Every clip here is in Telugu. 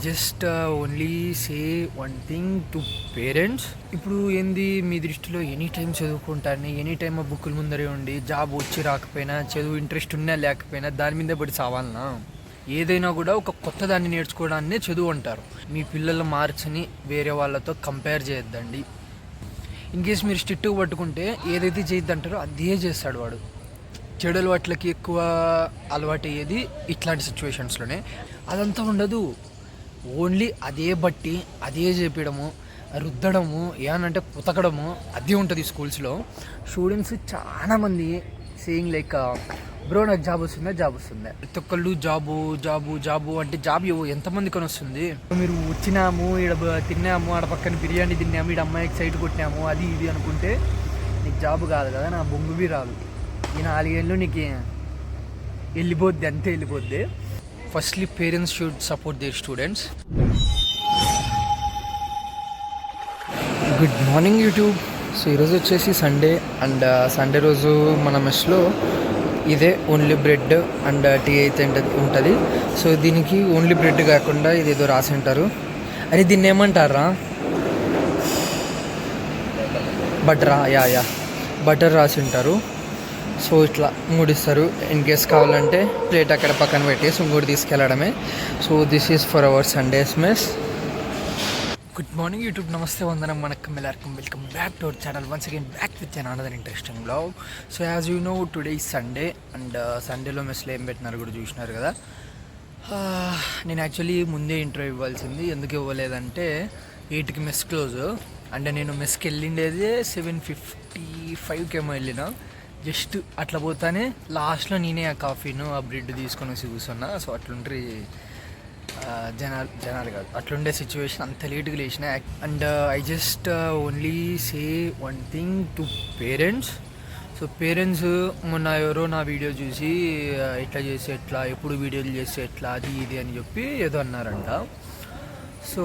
Just only say one thing to parents. ఇప్పుడు ఏంది మీ దృష్టిలో ఎనీ టైం చదువుకుంటాను, ఎనీ టైం ఆ బుక్కుల ముందరే ఉండి జాబ్ వచ్చి రాకపోయినా, చదువు ఇంట్రెస్ట్ ఉన్నా లేకపోయినా దాని మీదే పడి చావాలనా? ఏదైనా కూడా ఒక కొత్త దాన్ని నేర్చుకోవడాన్నే చదువు అంటారు. మీ పిల్లల మార్క్స్ని వేరే వాళ్ళతో కంపేర్ చేయొద్దండి. ఇన్ కేస్ మీరు స్ట్రిక్ట్గా పట్టుకుంటే ఏదైతే చేయొద్దంటారో అదే చేస్తాడు వాడు. చెడు అలవాట్లకి ఎక్కువ అలవాటు అయ్యేది ఇట్లాంటి సిచ్యువేషన్స్లోనే. అదంతా ఉండదు, ఓన్లీ అదే బట్టి అదే చేపించడము, రుద్దడము, ఏమనంటే పుతకడము అది ఉంటుంది స్కూల్స్లో. స్టూడెంట్స్ చాలామంది సేయింగ్ లైక్ బ్రో నాకు జాబ్ వస్తుందా, జాబ్ వస్తుందా, ప్రతి ఒక్కళ్ళు జాబు జాబు జాబు అంటే జాబ్ ఎంతమంది కొని వస్తుంది? మీరు వచ్చినాము, ఇక్కడ తిన్నాము, ఆడ పక్కన బిర్యానీ తిన్నాము, ఇక్కడ అమ్మాయికి సైట్ కొట్టినాము, అది ఇది అనుకుంటే నీకు జాబ్ కాదు కదా, నా బొంగువి రాదు. ఈ 4 ఏళ్ళు నీకు వెళ్ళిపోద్ది, అంతే వెళ్ళిపోద్ది. Firstly parents should support their students. Good morning YouTube. So ఈరోజు వచ్చేసి సండే అండ్ సండే రోజు మన మెస్లో ఇదే ఓన్లీ బ్రెడ్ అండ్ టీ అయితే ఉంటుంది. సో దీనికి ఓన్లీ బ్రెడ్ కాకుండా ఇదేదో రాసి ఉంటారు. అరే దీన్ని ఏమంటారా? బటరా? యా బటర్ రాసి ఉంటారు. సో ఇట్లా మూడిస్తారు. ఇన్ కేస్ కావాలంటే ప్లేట్ అక్కడ పక్కన పెట్టేసి ఇంకోటి తీసుకెళ్ళడమే. So this is for our Sundays mess. Good morning YouTube, నమస్తే, వందనం, వనక్కం, ఎల్లరికం, welcome back to our channel. Once again back with an another interesting blog. So as you know today is Sunday and సండేలో మెస్లో ఏం పెట్టినారు కూడా చూసినారు కదా. నేను యాక్చువల్లీ ముందే ఇంటర్వ్యూ ఇవ్వాల్సింది. ఎందుకు ఇవ్వలేదంటే 8కి మెస్ క్లోజ్ అంటే నేను మెస్కి వెళ్ళిండేది 7:55 వెళ్ళిన. జస్ట్ అట్లా పోతానే లాస్ట్లో నేనే ఆ కాఫీను ఆ బ్రెడ్ తీసుకొని వచ్చి కూర్చున్నా. సో అట్లుంటే జనాలు కాదు, అట్లుండే సిచ్యువేషన్. అంత లేట్గా లేచిన. And I just only say one thing to parents. So parents మొన్న ఎవరో నా వీడియో చూసి ఎట్లా చేసి ఎట్లా, ఎప్పుడు వీడియోలు చేసి ఎట్లా, అది ఇది అని చెప్పి ఏదో అన్నారంట. సో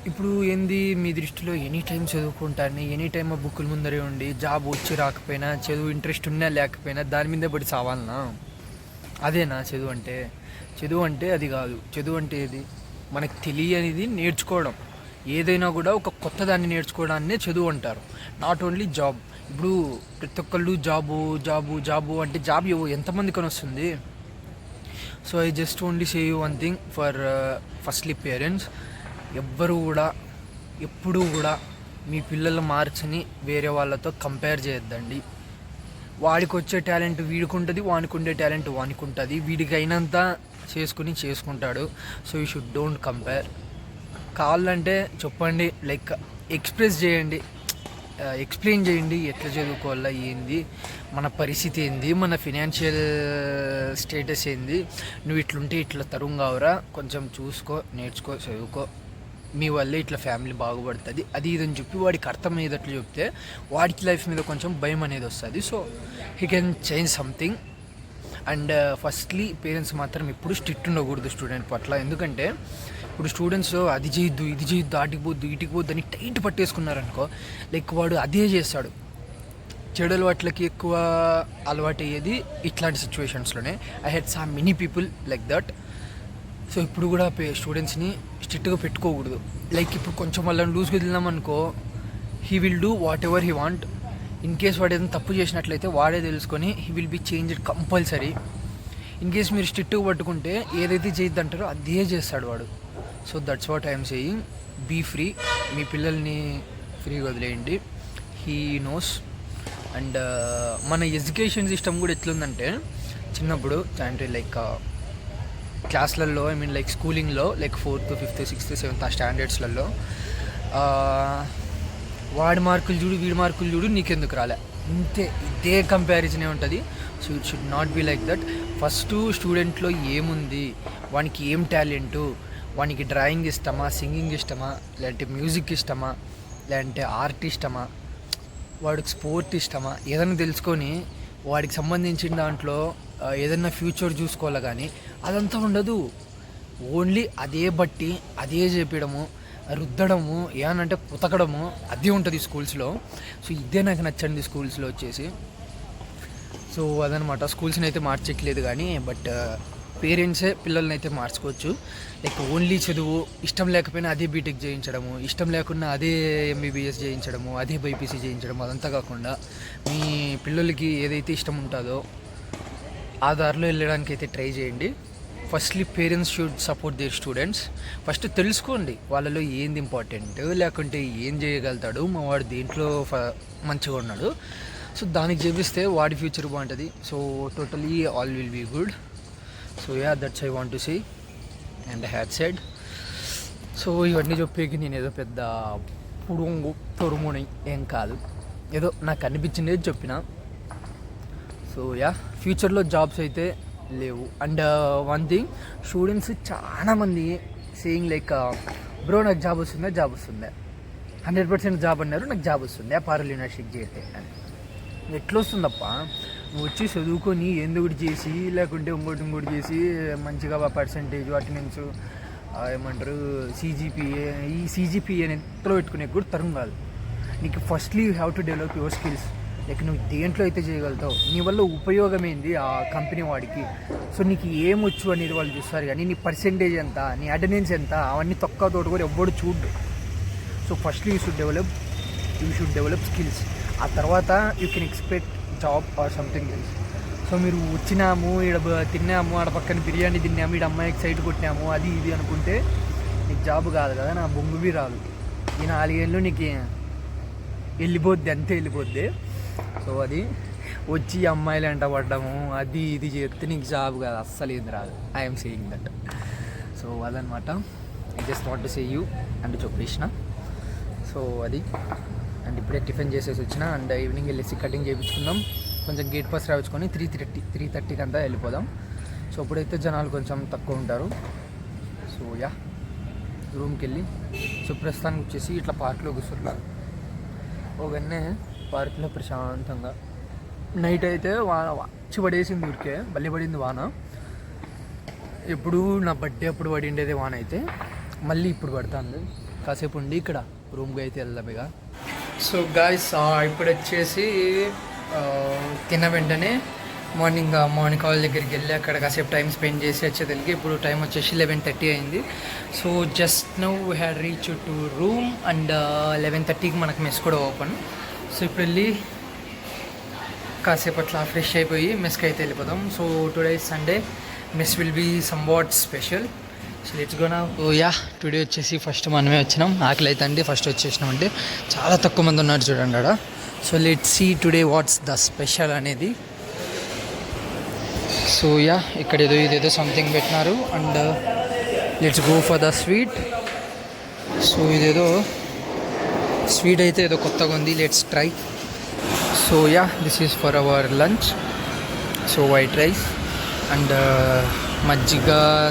ఇప్పుడు ఏంది మీ దృష్టిలో ఎనీ టైం చదువుకుంటాను, ఎనీ టైం ఆ బుక్కుల ముందరే ఉండి జాబ్ వచ్చి రాకపోయినా, చదువు ఇంట్రెస్ట్ ఉన్నా లేకపోయినా దాని మీదే పడి చావాలనా? అదేనా చదువు అంటే? చదువు అంటే అది కాదు. చదువు అంటే ఏది? మనకు తెలియనిది నేర్చుకోవడం. ఏదైనా కూడా ఒక కొత్త దాన్ని నేర్చుకోవడాన్నే చదువు అంటారు, నాట్ ఓన్లీ జాబ్. ఇప్పుడు ప్రతి ఒక్కళ్ళు జాబు జాబు జాబు అంటే జాబ్ ఎంతమంది కొని వస్తుంది? So I just only say you one thing for firstly parents. ఎవ్వరు కూడా ఎప్పుడూ కూడా మీ పిల్లల మార్క్స్ని వేరే వాళ్ళతో కంపేర్ చేయొద్దండి. వాడికి వచ్చే టాలెంట్ వీడికి ఉంటుంది, వానికి ఉండే టాలెంట్ వానికి ఉంటుంది. వీడికి అయినంత చేసుకుంటాడు. So you should don't compare. కావాలంటే చెప్పండి, లైక్ ఎక్స్ప్రెస్ చేయండి, ఎక్స్ప్లెయిన్ చేయండి ఎట్లా చదువుకోవాలా, ఏంది మన పరిస్థితి, ఏంది మన ఫినాన్షియల్ స్టేటస్ ఏంది, నువ్వు ఇట్లుంటే ఇట్లా తరుణ్ కావురా, కొంచెం చూసుకో, నేర్చుకో, చదువుకో, మీ వల్లే ఇట్లా ఫ్యామిలీ బాగుపడుతుంది, అది ఇదని చెప్పి వాడికి అర్థమయ్యేటట్లు చెప్తే వాడికి లైఫ్ మీద కొంచెం భయం అనేది వస్తుంది. So he can change something. And firstly parents మాత్రం ఎప్పుడు స్ట్రిక్ట్ ఉండకూడదు స్టూడెంట్ పట్ల. ఎందుకంటే ఇప్పుడు స్టూడెంట్స్ అది చేయొద్దు, ఇది చేయొద్దు, ఆటికి పోద్దు, ఇటుకి పోద్దు అని టైట్ పట్టేసుకున్నారనుకో, లైక్ వాడు అదే చేస్తాడు. చెడు అలవాట్లకి ఎక్కువ అలవాటు అయ్యేది ఇట్లాంటి సిచ్యువేషన్స్లోనే. I had some many people like that. So ఇప్పుడు కూడా స్టూడెంట్స్ని స్ట్రిక్ట్గా పెట్టుకోకూడదు. లైక్ ఇప్పుడు కొంచెం వాళ్ళని లూజ్గా వదిలినామనుకో, he will do whatever he want. In case వాడు ఏదైనా తప్పు చేసినట్లయితే వాడే తెలుసుకొని he will be changed compulsory. In case మీరు స్ట్రిక్ట్గా పట్టుకుంటే ఏదైతే చేయొద్దంటారో అదే చేస్తాడు వాడు. So that's what I'm saying. Be free. మీ పిల్లల్ని ఫ్రీగా వదిలేయండి, హీ నోస్. అండ్ మన ఎడ్యుకేషన్ సిస్టమ్ కూడా ఎట్లుందంటే, చిన్నప్పుడు అంటే లైక్ క్లాస్లలో, ఐ మీన్ లైక్ స్కూలింగ్లో, like 4th, 5th, 6th, 7th ఆ స్టాండర్డ్స్లలో వాడి మార్కులు చూడు, వీడి మార్కులు చూడు, నీకెందుకు రాలే, ఇంతే, ఇదే కంపారిజనే ఉంటుంది. So it should not be like that. First స్టూడెంట్లో ఏముంది, వానికి ఏం టాలెంటు, వానికి డ్రాయింగ్ ఇష్టమా, సింగింగ్ ఇష్టమా, లేదంటే మ్యూజిక్ ఇష్టమా, లేదంటే ఆర్ట్ ఇష్టమా, వాడికి స్పోర్ట్ ఇష్టమా, ఏదైనా తెలుసుకొని వాడికి సంబంధించిన దాంట్లో ఏదైనా ఫ్యూచర్ చూసుకోవాలి. కానీ అదంతా ఉండదు, ఓన్లీ అదే బట్టి అదే చేపించడము, రుద్దడము, ఏమనంటే పుతకడము అదే ఉంటుంది స్కూల్స్లో. సో ఇదే నాకు నచ్చండి స్కూల్స్లో వచ్చేసి. సో అదనమాట. స్కూల్స్ని అయితే మార్చట్లేదు కానీ, బట్ పేరెంట్సే పిల్లల్ని అయితే మార్చుకోవచ్చు. లైక్ ఓన్లీ చదువు ఇష్టం లేకపోయినా అదే బీటెక్ చేయించడము, ఇష్టం లేకుండా అదే ఎంబీబీఎస్ చేయించడము, అదే బైపీసీ చేయించడము, అదంతా కాకుండా మీ పిల్లలకి ఏదైతే ఇష్టం ఉంటుందో ఆ దారిలో వెళ్ళడానికి అయితే ట్రై చేయండి. Firstly parents should support their students. First తెలుసుకోండి వాళ్ళలో ఏంది ఇంపార్టెంట్, లేకుంటే ఏం చేయగలుగుతాడు, మా వాడు దేంట్లో మంచిగా ఉన్నాడు. సో దానికి చేపిస్తే వాడి ఫ్యూచర్ బాగుంటుంది. So totally all will be good. So yeah, that's I want to see and I had said. So ఇవన్నీ చెప్పేకి నేను ఏదో పెద్ద తొరుముని ఏం కాదు, ఏదో నాకు అనిపించింది చెప్పిన. సో యా, ఫ్యూచర్లో జాబ్స్ అయితే లేవు. అండ్ వన్ థింగ్, స్టూడెంట్స్ చాలామంది సేయింగ్ లైక్ బ్రో నాకు జాబ్ వస్తుందా 100% జాబ్ అన్నారు, నాకు జాబ్ వస్తుంది పారల్ యూనివర్సిటీకి చేస్తే అని. ఎట్లా వస్తుందప్ప, నువ్వు వచ్చి చదువుకొని ఎందుకు చేసి లేకుంటే ఇంకోటి చేసి మంచిగా పర్సంటేజ్ అటెండెన్స్ ఏమంటారు సిజిపిఏ ఎట్లా పెట్టుకునే కూడా తరం కాదు నీకు. Firstly you have to develop your skills. Like నువ్వు దేంట్లో అయితే చేయగలుగుతావు, నీ వల్ల ఉపయోగం ఏంది ఆ కంపెనీ వాడికి. సో నీకు ఏమొచ్చు అనేది వాళ్ళు చూస్తారు, కానీ నీ పర్సెంటేజ్ ఎంత, నీ అటెండెన్స్ ఎంత, అవన్నీ తొక్క తోట కూడా ఎవ్వడు చూడు. So firstly you should develop skills. ఆ తర్వాత you can expect job or something else. So మీరు వచ్చినాము, ఇక్కడ తిన్నాము, ఆడ పక్కన బిర్యానీ తిన్నాము, ఇక్కడ అమ్మాయికి సైడ్ కొట్టినాము, అది ఇది అనుకుంటే నీకు జాబ్ కాదు కదా, నా బొంగువి రాదు. ఈ 4 ఏళ్ళు నీకు వెళ్ళిపోద్ది, అంతే వెళ్ళిపోద్ది. సో అది వచ్చి అమ్మాయిలు వెంట పడ్డము అది ఇది చేస్తే నీకు జాబ్ కాదు, అస్సలు ఏది రాదు. I'm saying that. సో అదనమాట, I just want to say you and చెప్పేసిన. సో అది, అండ్ ఇప్పుడే టిఫిన్ చేసేసి వచ్చిన, అండ్ ఈవినింగ్ వెళ్ళేసి కటింగ్ చేయించుకుందాం. కొంచెం గేట్ పాస్ రాయించుకొని 3:30కి అంతా వెళ్ళిపోదాం. సో ఇప్పుడైతే జనాలు కొంచెం తక్కువ ఉంటారు. సో యా, రూమ్కి వెళ్ళి సో ప్రస్తుతానికి వచ్చేసి ఇట్లా పార్క్లో కూర్చున్నారు. ఒకనే పార్క్లో ప్రశాంతంగా. నైట్ అయితే వాన వచ్చి పడేసింది, ఊరికే మళ్ళీ పడింది వాన. ఎప్పుడు నా బర్త్డే అప్పుడు పడిండేది వాన, అయితే మళ్ళీ ఇప్పుడు పడుతుంది. కాసేపు ఉండి ఇక్కడ రూమ్కి అయితే వెళ్దాం ఇక. సో గాయ్స్, ఇప్పుడు వచ్చేసి తిన్న వెంటనే మార్నింగ్ కాలేజ్ దగ్గరికి వెళ్ళి అక్కడ కాసేపు టైం స్పెండ్ చేసి వచ్చేదానికి ఇప్పుడు టైం వచ్చేసి 11:30 అయింది. So just now we had reach to room and 11:30కి మనకు మెస్ కూడా ఓపెన్. సో ఇప్పుడు వెళ్ళి కాసేపు అట్లా ఫ్రెష్ అయిపోయి మెస్కి అయితే వెళ్ళిపోదాం. So today Sunday, mess will be some what special. So let's go now. Oh yeah, today వచ్చేసి ఫస్ట్ మనమే వచ్చినాం. ఆకలి అయితే అండి ఫస్ట్ వచ్చేసినాం అంటే చాలా తక్కువ మంది ఉన్నారు చూడండి ఆడ. So let's see today what's the special అనేది. సో యా, ఇక్కడ ఇదేదో సంథింగ్ పెట్టినారు and let's go for the sweet. So ఇదేదో స్వీట్ అయితే ఏదో కొత్తగా ఉంది, let's try. So yeah, this is for our lunch. So white rice and majjiga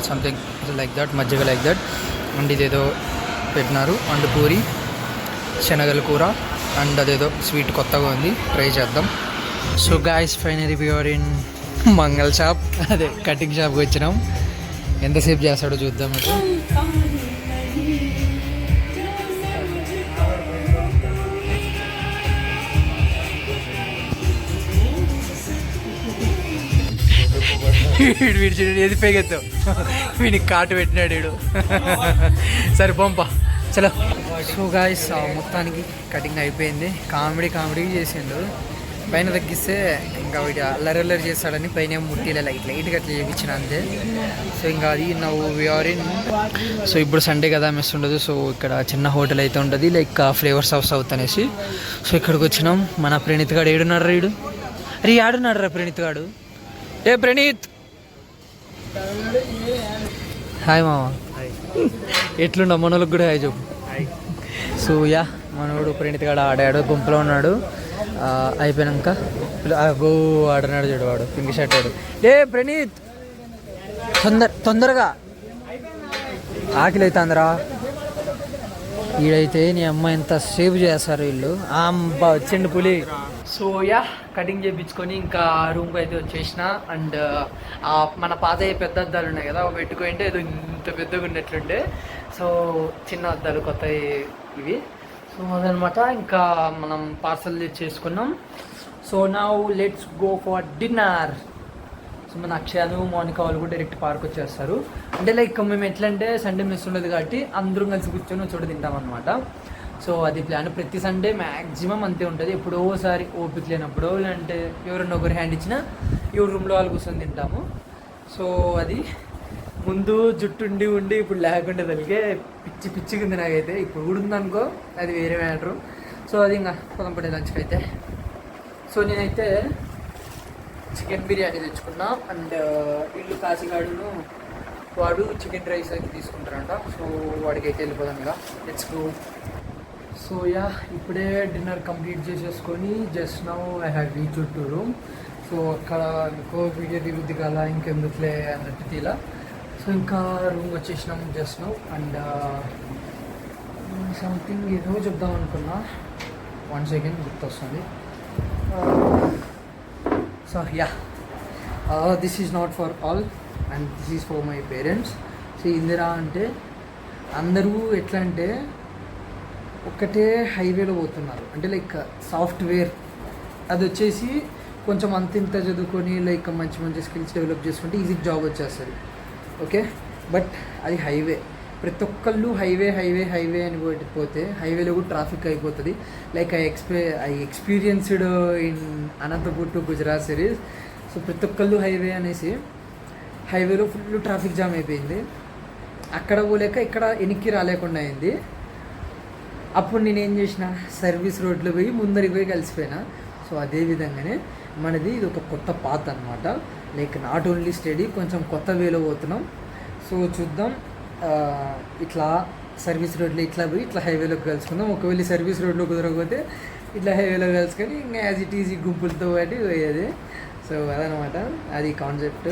something like that, majjiga like that. And ఇదేదో పెట్టినారు అండ్ పూరి, శనగల కూర అండ్ అదేదో స్వీట్ కొత్తగా ఉంది, ట్రై చేద్దాం. So guys, finally we are in mangala shop, అదే కటింగ్ షాప్కి వచ్చినాం. ఎంతసేపు చేస్తాడో చూద్దాం. వీడు ఏది పేగెత్తావు, వీడికి కాటు పెట్టినాడు వీడు. సరే పంప చలో. సో గాయ్స్, మొత్తానికి కటింగ్ అయిపోయింది. కామెడీ చేసిండు. పైన తగ్గిస్తే ఇంకా వీడు అల్లరి చేస్తాడని పైన ముట్టిలో లైట్గా అట్లా చేయించిన అంతే. సో ఇంకా అది నవ్వు వీఆర్ ఇన్. సో ఇప్పుడు సండే కదా, మెస్ ఉండదు. సో ఇక్కడ చిన్న హోటల్ అయితే ఉంటుంది, లైక్ ఫ్లేవర్స్ ఆఫ్ సౌత్ అనేసి. సో ఇక్కడికి వచ్చినాం. మన ప్రణీత్ గాడు ఏడున్నాడు రీడు, అరే ఆడున్నాడు రా ప్రణీత్ గాడు. ఏ ప్రణీత్, హాయ్ మామ. ఎట్లుండ మనోళ్ళకి కూడా హాయ్ చెప్పు. సో యా, మనోడు ప్రణీత్ గాడు ఆడాడు, గుంపులో ఉన్నాడు. అయిపోయాక గో ఆడున్నాడు చూడు వాడు, పింక్ షర్ట్ వాడు. ఏ ప్రణీత్, తొందరగా ఆకలి అవుతుందిరా. వీడైతే నీ అమ్మ ఎంత సేవ్ చేస్తారు వీళ్ళు. అబ్బా వచ్చిండు పులి. సో యా, కటింగ్ చేయించుకొని ఇంకా రూమ్కి అయితే వచ్చేసిన. అండ్ మన పాత పెద్ద అద్దాలు ఉన్నాయి కదా, పెట్టుకుంటే ఏదో ఇంత పెద్దగా ఉన్నట్లుండే. సో చిన్న అద్దాలు కొత్త ఇవి. సో అదనమాట, ఇంకా మనం పార్సల్ చేసుకున్నాం. So now let's go for dinner. So మన అక్షయాలు మోనికా వాళ్ళు కూడా డైరెక్ట్ పార్క్ వచ్చేస్తారు. అంటే లైక్ మేము ఎట్లా అంటే సండే మిస్ ఉండదు కాబట్టి అందరం కలిసి కూర్చొని చోట తింటాం అనమాట. సో అది ప్లాన్. ప్రతి సండే మ్యాక్సిమం అంతే ఉంటుంది. ఎప్పుడో ఒకసారి ఓపిక లేనప్పుడు లేదంటే ఎవరన్నా ఒకరు హ్యాండ్ ఇచ్చినా ఎవరి రూమ్లో వాళ్ళు కూర్చొని తింటాము. సో అది ముందు జుట్టు ఉండి ఇప్పుడు లేకుండా తలిగే పిచ్చి కింద నాకైతే. ఇప్పుడు కూడా ఉందనుకో అది వేరే మ్యాటరు. సో అది ఇంకా పొలం పడే లంచ్కి అయితే. సో నేనైతే చికెన్ బిర్యానీ తెచ్చుకున్నా. అండ్ ఇల్లు కాశీగాడును వాడు చికెన్ రైస్ అయితే తీసుకుంటారంట. సో వాడికి అయితే వెళ్ళిపోదాం ఇక. Let's go. సో యా ఇప్పుడే డిన్నర్ కంప్లీట్ చేసేసుకొని just now I have reach to room. So అక్కడ ఇంకో వీడియో దిగుద్ది కదా ఇంకెందుకులే అన్నట్టు తీలా. సో ఇంకా రూమ్ వచ్చేసినాం జస్ట్ నౌ. అండ్ సంథింగ్ ఏదో చెప్దాం అనుకున్నా, 1 సెకండ్ గుర్తొస్తుంది. So yeah this is not for all and this is for my parents. So Indira అంటే అందరూ ఎట్లా అంటే ఒక్కటే హైవేలో పోతున్నారు. అంటే లైక్ సాఫ్ట్వేర్ అది వచ్చేసి కొంచెం అంతింత చదువుకొని లైక్ మంచి స్కిల్స్ డెవలప్ చేసుకుంటే ఈజీ జాబ్ వచ్చేస్తుంది. ఓకే, బట్ అది హైవే. ప్రతి ఒక్కళ్ళు హైవే అని పోతే హైవేలో కూడా ట్రాఫిక్ అయిపోతుంది. Like I experienced in Anantapur to Gujarat series. So ప్రతి ఒక్కళ్ళు హైవే అనేసి హైవేలో ఫుల్ ట్రాఫిక్ జామ్ అయిపోయింది. అక్కడ పోలేక ఇక్కడ వెనక్కి రాలేకుండా అయింది. అప్పుడు నేనేం చేసిన, సర్వీస్ రోడ్లో పోయి ముందరికి పోయి కలిసిపోయినా. సో అదే విధంగానే మనది ఇది ఒక కొత్త పాత్ అనమాట. లైక్ నాట్ ఓన్లీ స్టడీ, కొంచెం కొత్త వేలో పోతున్నాం. సో చూద్దాం, ఇట్లా సర్వీస్ రోడ్లో ఇట్లా పోయి ఇట్లా హైవేలోకి కలుసుకుందాం. ఒకవేళ సర్వీస్ రోడ్లో కుదరకపోతే ఇట్లా హైవేలో కలుసుకొని ఇంకా యాజ్ ఇట్ ఈజీ గుంపులతో పాటు పోయేది. సో అదనమాట, అది concept.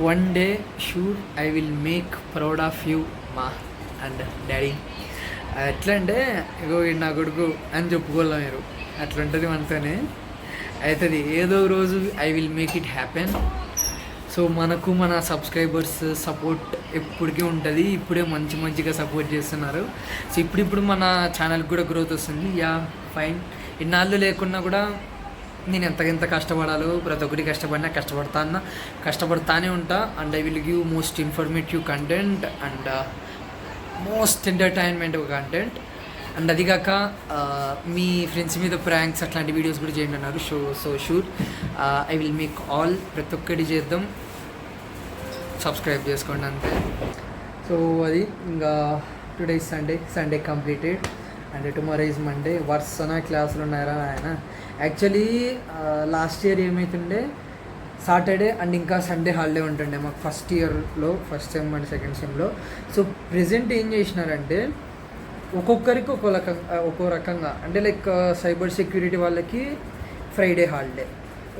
One day sure I will make proud of you మా అండ్ డాడీ. ఎట్లా అంటే ఇగో నా కొడుకు అని చెప్పుకోలేం మీరు, అట్లా ఉంటుంది మనతోనే అవుతుంది. ఏదో రోజు I will make it happen. So మనకు మన సబ్స్క్రైబర్స్ సపోర్ట్ ఎప్పటికీ ఉంటుంది. ఇప్పుడే మంచిగా సపోర్ట్ చేస్తున్నారు. సో ఇప్పుడు మన ఛానల్కి కూడా గ్రోత్ వస్తుంది. Yeah fine. ఇన్నాళ్ళు లేకున్నా కూడా నేను ఎంత కష్టపడాలో ప్రతి ఒక్కటి కష్టపడతానే ఉంటా. And I will give most informative content and most entertainment content. And అది కాక మీ ఫ్రెండ్స్ మీద ప్రాంక్స్ అట్లాంటి వీడియోస్ కూడా చేయండి అన్నారు. So sure I will make all. ప్రతి ఒక్కటి చేద్దాం. సబ్స్క్రైబ్ చేసుకోండి అంతే. సో అది ఇంకా today Sunday completed and tomorrow is Monday. వర్సన క్లాసులు ఉన్నారా ఆయన. యాక్చువల్లీ లాస్ట్ ఇయర్ ఏమవుతుండే, సాటర్డే అండ్ ఇంకా సండే హాలిడే ఉంటుండే మాకు ఫస్ట్ ఇయర్లో, first sem and second సెమ్లో. So present ఏం చేసినారంటే ఒక్కొక్కరికి ఒక్కో రకంగా, అంటే లైక్ సైబర్ సెక్యూరిటీ వాళ్ళకి ఫ్రైడే హాలిడే,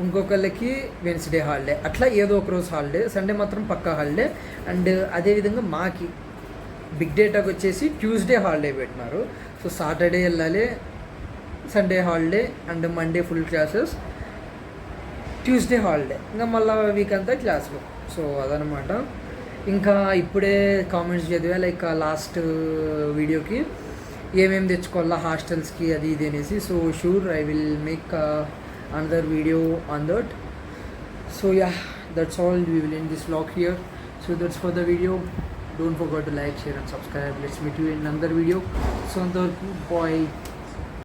ఇంకొకళ్ళకి వెన్స్డే హాలిడే, అట్లా ఏదో ఒక రోజు హాలిడే. సండే మాత్రం పక్కా హాలిడే. అండ్ అదేవిధంగా మాకి బిగ్ డేటాకి వచ్చేసి ట్యూస్డే హాలిడే పెట్టినారు. సో సాటర్డే వెళ్ళాలి, Sunday holiday and Monday full classes, Tuesday holiday, ఇంకా మళ్ళీ వీక్ అంతా క్లాసులు. సో అదనమాట. ఇంకా ఇప్పుడే కామెంట్స్ చదివా లైక్ లాస్ట్ వీడియోకి ఏమేమి తెచ్చుకోవాలా హాస్టల్స్కి అది ఇది అనేసి. So sure I will make another video on that. So yeah, that's all. We will end this vlog here. So that's for the video. Don't forget to like, share and subscribe. Let's meet you in another video. So bye.